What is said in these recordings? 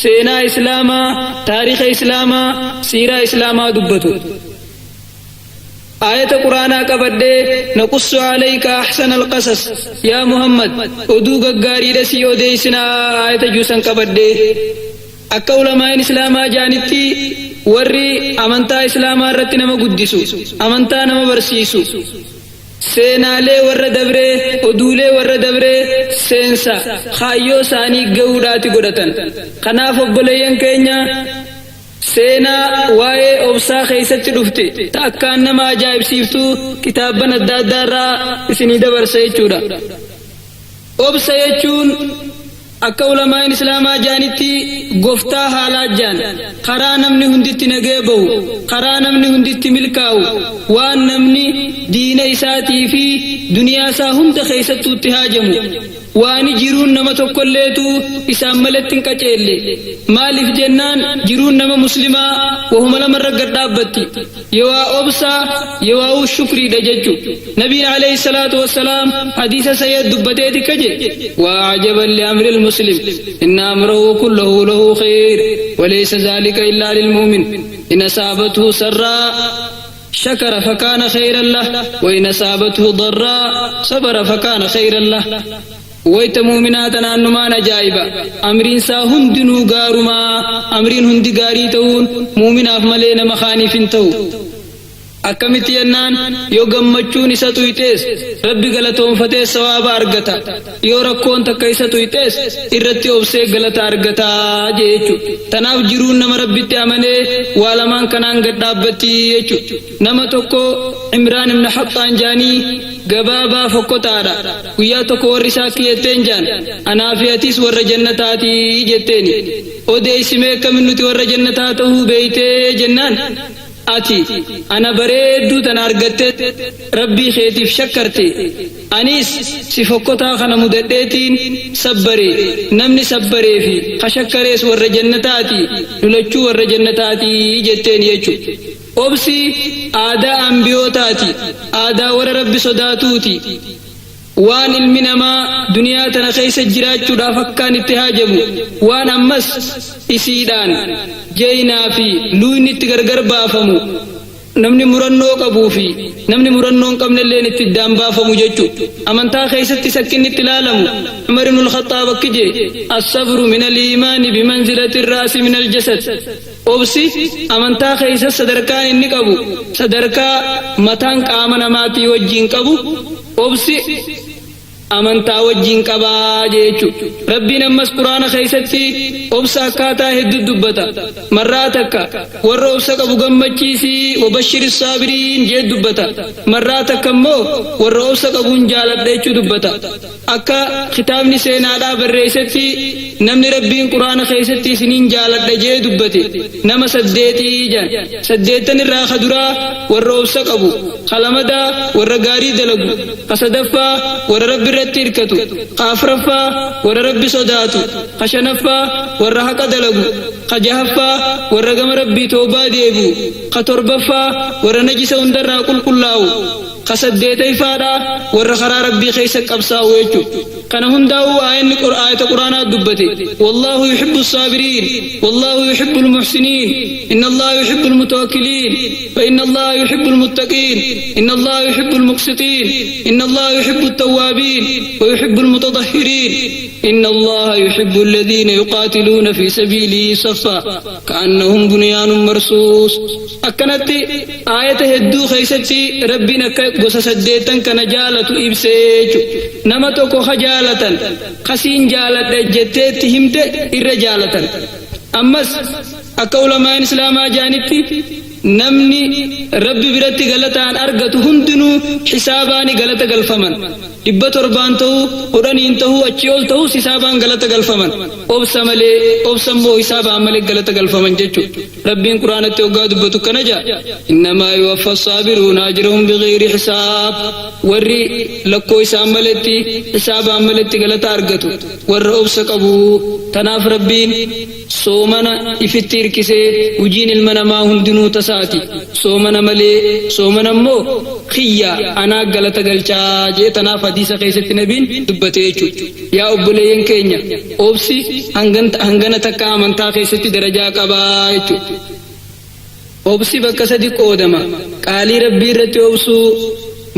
سينا إسلاما تاريخ إسلاما سيرة إسلاما دبتو آية قرآن كبدي نقص عليك أحسن القصص يا محمد ودوغ غاري رسي وديسنا آية جوسن كبدي أكول ما إسلاما جانتي ورّي أمانتا إسلاما رتنا ما قدسو أمانتا نما برسيسو سينالي ور دبري ودولي ور دبري سينسا خايو ساني قوداتي قدتن خناف بلين كينيا سينا واي أوبسا خيست رفتي تأكان نما جايب سيفتو كتابنا الدادارا اسني دبر سيچورا أوبسا يچون akka ulamaan islaamaa jaanitti goftaa haalaa jaan karaa namni hunditti nagee bahu karaa namni hunditti milkaa'u waan namni diina isaatii fi duniyaa isaa hunda keessattuutti haajamu waan jiruun nama tokkolleetu isaan malatti hin qaceelle maaliif jennaan jiruun nama muslimaa wahuma lamarra gad dhaabbatti yoo obsaa yoo shukriidha jechuun nabiin alayhi salaatu wassalaam hadiisa sayyid dubbateeti kaje waa ajaban li amril مسلم إن أمره كله له خير وليس ذلك إلا للمؤمن إن أصابته سراء شكر فكان خيرا له وإن أصابته ضراء صبر فكان خيرا له ويت مؤمناتنا أنما نجايبا أمرين سا هندنو غارما أمرين هندي غاري تون مؤمن أفملين مخانف تو akkamitti yennaan yoo gammachuun isa tuytees rabbi galatoonfatee sawaaba argata yoo rakkoon takka isa tuytees irratti obsee galata argata jechuudha tanaaf jiruun nama rabbitti amanee waa lamaan kanaan gad dhaabbatti jechuudha nama tokko Imraan ibn Hattaan jaanii gabaabaa fokkotaadha guyyaa tokko warri isaa kiyetteen jaan anaa fi atis warra jannataati jetteeni odeessimee akkamin nuti warra jannataa ta'uu beeytee jennaan ati ana bareedduu tan argatte rabbii keetiif shakkarte anis si fokkotaa kana mudadheetiin sabbare namni sabbaree fi kashakkarees warra jannataati lulachuu warra jannataati jetteen jechuudha obsi aadaa ambiyootaati aadaa warra rabbi sodaatuuti waan ilmi namaa duniyaa tana keessa jiraachuudhaaf akkaan itti haajamu waan ammas isiidhaan jeynaa fi luuyni itti gargar baafamu namni murannoo qabuu fi namni murannoo hin qabnelleen itti iddaan baafamu jechuudha amantaa keessatti sakkinni itti ilaalamu Umar ibn al-Khattab akkije as-sabru min al-iimaani bimanzilati ar-ra'si min al-jasad obsi amantaa keessa sadarkaan inni qabu sadarkaa mataan qaama namaatii wajjiin qabu obsi amantaa wajjiin qabaa jechuudha rabbiin ammas quraana keessatti obsa akkaataa hedduu dubbata marraa takka warra obsa qabu gammachiisi wabashshiri saabiriin jee dubbata marraa takka immoo warra obsa qabuun jaaladha jechuu dubbata akka kitaabni seenaadhaa barreessetti namni rabbiin quraana keessatti isiniin jaaladha jee dubbate nama 8 jaan 8 irraa kaduraa warra obsa qabu kalamadaa warra gaarii dalagu kasadaffaa warra rabbi irratti hirkatu kaafraffaa warra rabbi sodaatu kashanaffaa warra haqa dalagu kajahaffaa warra gama rabbii toobaa deebi'u katorbaffaa warra najisa hundarraa qulqullaa'u kasaddeetayfaadha warra karaa rabbii keessa qabsaa'u jechuudha kana hundaa'u aayata quraanaa dubbate wallahu yuhibbu as-saabiriin wallahu yuhibbu al-muhsiniin inna allaha yuhibbu al-mutawakkiliin wa inna allaha yuhibbu al-muttaqiin inna allaha yuhibbu al-muqsitiin inna allaha yuhibbu at-tawwaabiin wa yuhibbu al-mutatahhiriin inna allaha yuhibbu alladhina yuqatiluna fi sabilihi saffa ka'annahum bunyanun marsus akkanatti aayata hedduu keessatti rabbiin akka gosa 8 kana jaalatu ibsee nama tokko jaalatan kasiin jaaladha jetteetti himte irra jaalatan ammas akka ulamaan islaamaa jaanitti namni rabbi biratti galataan argatu hundinuu hisaabaani galata galfaman 700 ta'uu 10 ta'uu achi ol ta'uu hisaabaan galata galfaman obsa malee obsammoo hisaabaan malee galata galfaman jechuudha rabbiin quraanatti hoggaa dubbatu kana jaa innamaa yuwaffa as-saabiruuna ajrahum bighayri hisaab warri lakkoo isaan maletti hisaabaan maletti galata argatu warra obsa qabu tanaaf rabbiin soomana ifitti hirkisee hojiin ilma namaa hundinuu tasa obsaati soomana malee soomana immoo khiyya anaa galata galchaa jee tanaaf hadiisa keessatti nabiin dubbate jechuudha. Yaa obboleeyyan keenya obsi hangana takka amantaa keessatti darajaa qabaa jechuudha. Obsi bakka sadi qoodama. Qaalii rabbii irratti obsuu,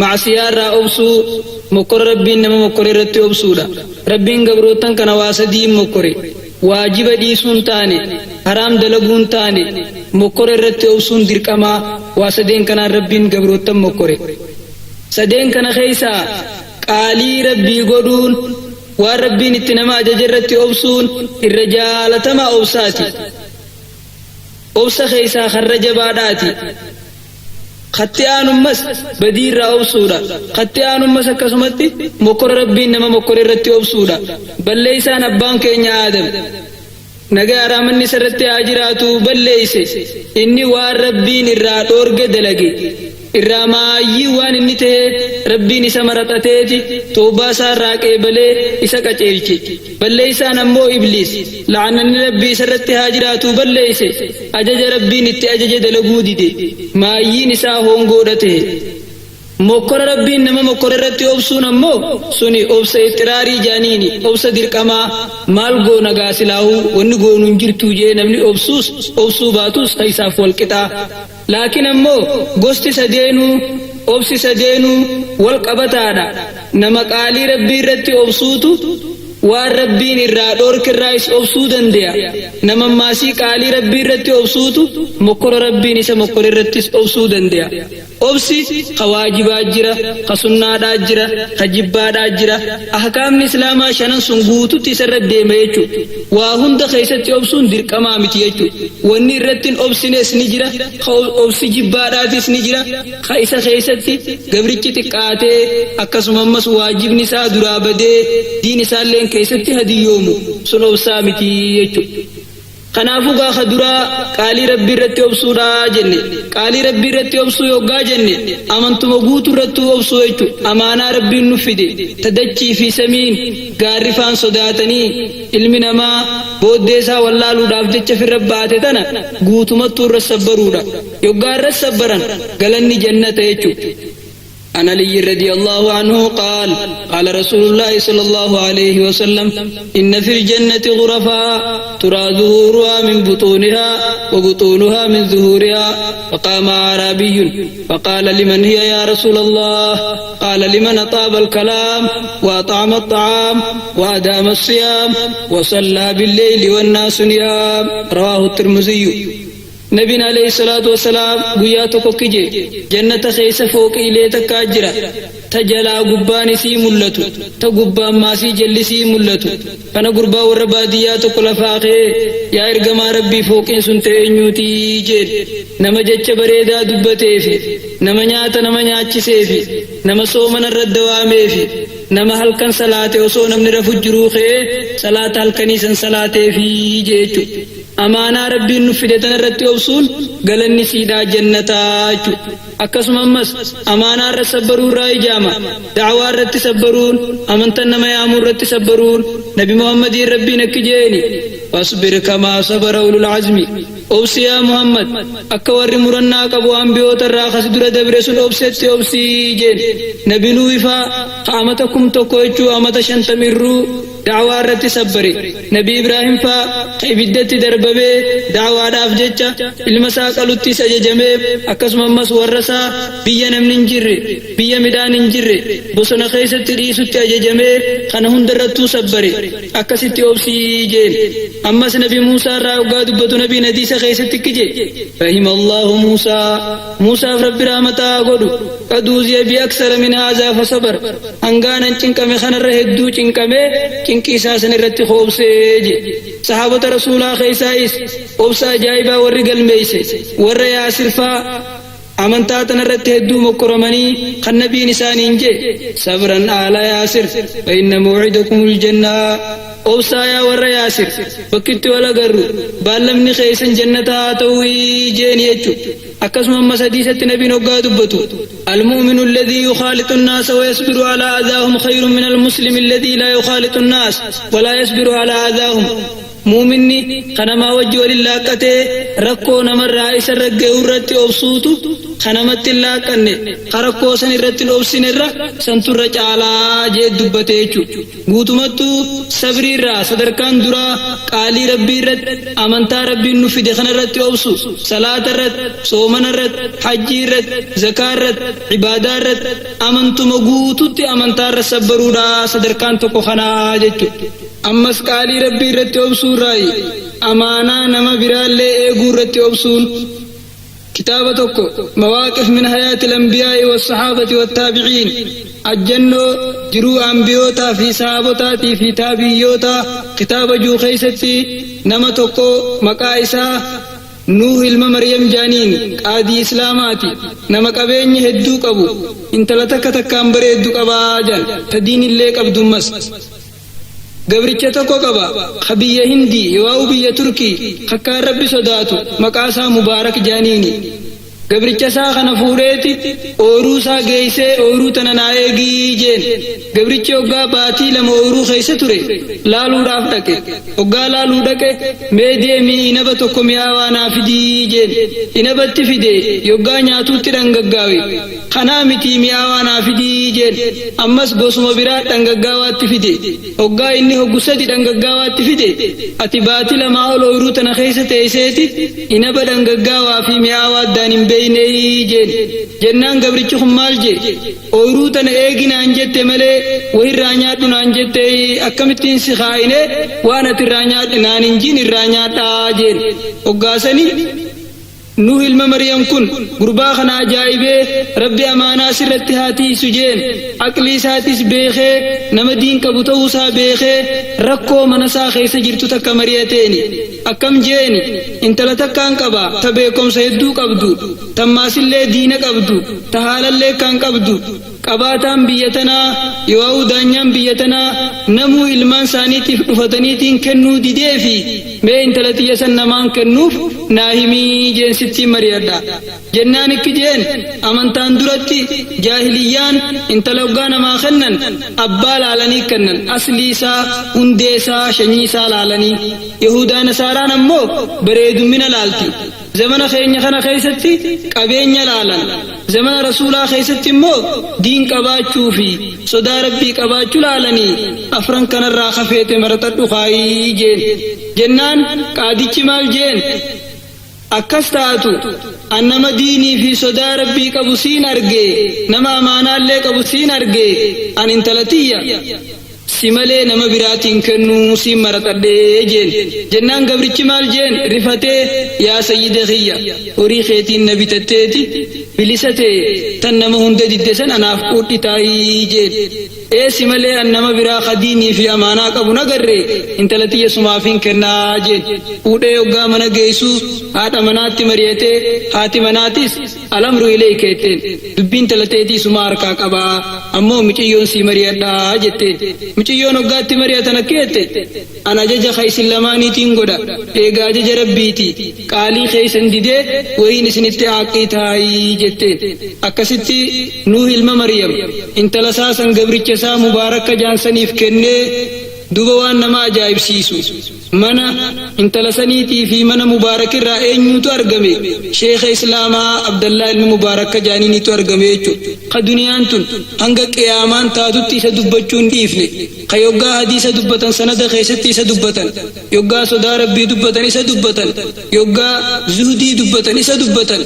macsiyaa irraa obsuu, mokkora rabbiin nama mokkore irratti obsuudha. Rabbiin gabrootan kana waa sadii mokkore. Waajiba dhiisuun taane, haraam dalaguun taane, mokkora irratti obsuun dirqamaa. Waa sadeen kanaan rabbiin gabrootan mokkore. Sadeen kana keessaa qaalii rabbii godhuun, waan rabbiin itti nama ajaje irratti obsuun irra jaalatamaa obsaati. Obsa keessaa harra jabaadhaati. Khatti aanummas badiirraa obsuudha. Khatti aanummas akkasumatti mokkora rabbiin nama mokkore irratti obsuudha. Balleeysaan abbaan keenya Aadam nagaa raamanni isarratti haa jiraatu balleeyse. Inni waan rabbiin irraa dhoorge dalage. Irraa maayyii waan inni ta'e rabbiin isa maraxateeti toobaa isaa irraa qeebalee isa qaceelche. Balleeysaan ammoo Ibliis la'ananni rabbii isarratti haa jiraatu balleeyse. Ajaja rabbiin itti ajaje dalaguu dide. Maayyiin isaa hongoodha ta'e. Mokkora rabbiin nama mokkora irratti obsuun ammoo suni obsa ixtiraarii jaaniini obsa dirqamaa. Maal goona gaasilaa'uu wanni goonu hin jirtu jee namni obsuus obsuu baatus isaaf walqixaa. Laakiin ammoo gosti sadeenuu obsi sadeenuu wal qabataadha. Nama qaalii rabbii irratti obsuutu waan rabbiin irraa dhoorkirraa is obsuu danda'a. Nama maasii qaalii rabbii irratti obsuutu mokkora rabbiin isa mokkora irrattis obsuu danda'a. Obsi ka waajibaa jira, ka sunnaadhaa jira, ka jibbaadhaa jira. Ahkaamni islaamaa shanan sun guututti isarra deema jechuudha. Waa hunda keessatti obsuun dirqamaa miti jechuudha. Wanni irratti obsines ni jira, ka obsi jibbaadhaatis ni jira. Ka isa keessatti gabrichi xiqqaatee akkasuma ammas waajibni isaa duraa badee diin isaallee keessatti hadiyyoomu sun obsaa miti jechuudha. Kanaafuu gaafa duraa qaalii rabbii irratti obsuudhaa jenne. Qaalii rabbii irratti obsuu yoggaa jenne amantuma guutuu irratti obsuu jechuudha. Amaanaa rabbiin nuuf fide tadachii fi samiin gaarrifaan sodaatanii ilmi namaa booddee isaa wallaaluudhaaf jecha firra baate tana guutumattuu irra sabbaruudha. Yoggaa irra sabbaran galanni jannata jechuudha. عن علي رضي الله عنه قال قال رسول الله صلى الله عليه وسلم إن في الجنة غرفا ترى ظهورها من بطونها وبطونها من ظهورها. فقام أعرابي فقال لمن هي يا رسول الله؟ قال لمن أطاب الكلام وأطعم الطعام وأدام الصيام وصلى بالليل والناس نيام. رواه الترمذي. نبينا عليه الصلاة والسلام قياتك كجي جنة خيس فوق إليتك أجرا تجلا قبان سي ملتو تقبان ما سي جل سي ملتو فانا قربا والربادياتك لفاقه يا إرقما ربي فوق سنتينيوتي جيد نما جتش بريدا دبتي في نما نياتا نما نياتش سيفي نما صومنا الردوامي في نما هلكن صلاة وصونا من رفجروخي صلاة هلكنيسا صلاة في جيتو. Amaanaa rabbiin nuuf fide tana irratti obsuun galanni siidaa jannataa jechuudha. Akkasuma ammas amaanaa irra sabbaruu irraa ijaama. Da'awaa irratti sabbaruun, amantaan nama yaamuu irratti sabbaruun, Nabi Muhammadiin rabbiin akki jeeni. Wasbir kamaa sabara ulul azmi. Obsi yaa Muhammad akka warri murannaa qabu ambiyoota irraa kasi dura dabre sun obsetti obsii jeen. Nabi Nuuhifaa amata 1100 jechuu amata 50 da'awaa irratti sabbare. Nabi Ibraahim faa ibiddatti darbamee da'awaadhaaf jecha ilma isaa qalutti isa ajajamee akkasuma ammas warra isaa biyya namni hin jirre biyya midhaan hin jirre bosona keessatti dhiisutti ajajamee kana hundarrattuu sabbare akkasitti obsii jeen. Ammas Nabi Muusaa irraa waggaa dubbatu Nabiin hadiisa keessatti kije rahima Allahu Muusaaf rabbi rahmataa godhu qad uuziya bi aksara min haazaa fasabar hangaanan cinqame kanarra hedduu cinqamee cinqii isaa san irratti hoobsee je. Sahaabota rasuulaa keessaayis obsa ajaa'ibaa warri galmeeyse warra Yaasir faa amantaa tanarratti hedduu mokkoramanii kan nabiin isaaniin je sabran aala Yaasir fa inna maw'idakumul jannaa. Obsaa yaa warra Yaasir bakkitti wal agarru baallamni keessan jannataa ta'uu jeen jechuudha. Akkasuma ammas hadiisatti nabiin hoggaa dubbatu المؤمن الذي يخالط الناس ويصبر على أذاهم خير من المسلم الذي لا يخالط الناس ولا يصبر على أذاهم. muuminni kanama wajji waliin laaqqatee rakkoo namarraa isa raggee irratti obsuutu kanamatti laaqqanne karakkoo san irratti obsinerra santurra caalaa jee dubbatee jechuudha. Guutumattuu sabriirraa sadarkaan duraa qaalii rabbii irratti amantaa rabbiin nu fide kanarratti obsu salaata irratti soomana irratti hajjii irratti zakaa irratti ibaadaa irratti amantuma guututti amantaa irra sabbaruudha sadarkaan tokko kanaa jechuudha. Ammas qaalii rabbii irratti obsuurraayi amaanaa nama biraallee eeguu irratti obsuun kitaaba tokko mawaaqif min hayaatil anbiyaa'i was-sahaabati wat-taabi'iin ajjannoo jiruu ambiyootaa fi sahaabotaatii fi taabiyyoota kitaaba juu keessatti nama tokko maqaa isaa Nuuh ilma Maryam jaaniin qaadii islaamaati nama qabeenya hedduu qabu intala takka takkaan bareeddu qabaa jan tadiinillee qabdummas gabricha tokko qaba biyya Hindii yoo biyya Turkii akkaan rabbi sodaatu maqaa isaa Mubaarak jaaniini gabricha isaa kana fuudheeti ooruu isaa geessee ooruu tana naa eegii jeen gabrichi hoggaa baatii lama ooruu keessa ture laaluudhaaf dhaqe hoggaa laaluu dhaqe mee deemii inaba tokko mi'aawaa naa fidii jeen inabatti fide hoggaa nyaatuutti dhangaggaawe kanaa miti mi'aawaa naa fidii jeen ammas gosuma biraa dhangaggaawaatti fide hoggaa inni hoggusati dhangaggaawaatti fide ati baatii lamaa ol ooruu tana keessa teesseeti inaba dhangaggaawaa fi mi'aawaa addaan hin jennaan gabrichi kun maal je ooruu tana eeginaan jette malee wahirraa nyaadhu naan jette akkamittiin si kaa'ine waan ati irraa nyaadhu naan hin jiin irraa nyaadhaa jeen hoggaasanii Nuuh ilma Maryam kun gurbaa kana ajaa'ibee rabbi amaanaa sirratti haatiisu jeen aqlii isaatis beekee nama diin qabu ta'uusaa beekee rakkoo mana isaa keessa jirtu takka mari'ateeni akkam jeeni intala takkaan qaba ta beekomsa hedduu qabdu tammaasillee diina qabdu ta haalallee kan qabdu qabaataan biyya tanaa yoo daanyaan biyya tanaa namuu ilmaan isaaniitiif dhufataniitiin kennuu dideefi mee intala tiyya san namaan kennuuf naa himii jeensitti mari'adha jennaan ikki jeen amantaan duratti jaahiliyyaan intala hoggaa namaa kennan abbaa laalanii kennan aslii isaa hundee isaa shanyii isaa laalanii yahudaa nasaaraan ammoo bareedummina laalti zamana keenya kana keessatti qabeenya laalan zamana rasuulaa keessatti immoo diin qabaachuu fi sodaa rabbii qabaachuu laalanii afran kanarraa hafeete maratadhu kaayii jeen jennaan qaadichi maal jeen akkas taatu annama diinii fi sodaa rabbii qabu siin arge nama amaanaallee qabu siin arge an intalatiyya si malee nama biraatiin kennuu siin maratadhee jeen jennaan gabrichi maal jeen rifatee yaa sayyida kiyya horii keetiin na bitatteeti bilisa ta'e tan nama hunda didde san anaaf quudhi taayii jeen si malee an nama biraa khadiinii fi amaanaa qabu nagarre intalatiyya sumaafiin kennaa jeen fuudhee hoggaa mana geessuu haadha manaatti mari'atee haati manaatis alamru ileekeetteen dubbiin talateetii suma harkaa qabaa ammoo miciyyoon sii mari'adhaa jetteen miciyyoon hoggaatti mari'atan akkeette an ajaja keeysin lamaaniitiin godha eegaa ajaja rabbiiti qaalii keeysan didee wayiin isinitti haaqii taayii jetteen akkasitti Nuuh ilma Maryam intala saasan gabricha isaa Mubaarakka jaansaniif kennee duba waan nama ajaa'ibsiisu mana intala saniitii fi mana Mubaarakirraa eenyutu argame sheekha islaamaa Abdallaa ilma Mubaarakka jaaniinitu argame jechuudha ka duniyaan tun hanga qiyaamaan taatutti isa dubbachuu hin dhiifne ka yoggaa hadiisa dubbatan sanada keessatti isa dubbatan yoggaa sodaa rabbii dubbatan isa dubbatan yoggaa zuhdii dubbatan isa dubbatan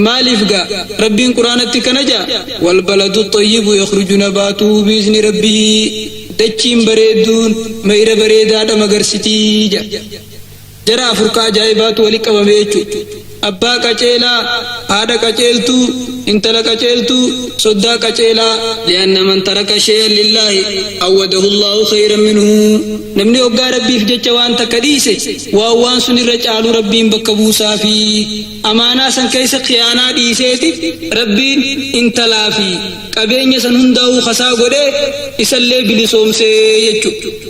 maaliif gaa rabbiin quraanatti kana jaa wal baladu xayyibu yakhruju nabaatuhu biizni rabbii dachiin bareedduun mayra bareedaadha magarsitii jara afurkaa ajaa'ibaatu wali qabame jechuudha abbaa qaceelaa haadha qaceeltuu intala qaceeltuu soddaa qaceelaa li'anna man taraka shay'an lillaahi awwadahu Allahu khayran minhu namni hoggaa rabbiif jecha waan takka dhiise waan sun irra caalu rabbiin bakka buusaa fi amaanaa san keessa khiyaanaa dhiiseeti rabbiin intalaa fi qabeenya san hundaa'uu kasaa godhee isallee bilisoomsee jechuudha.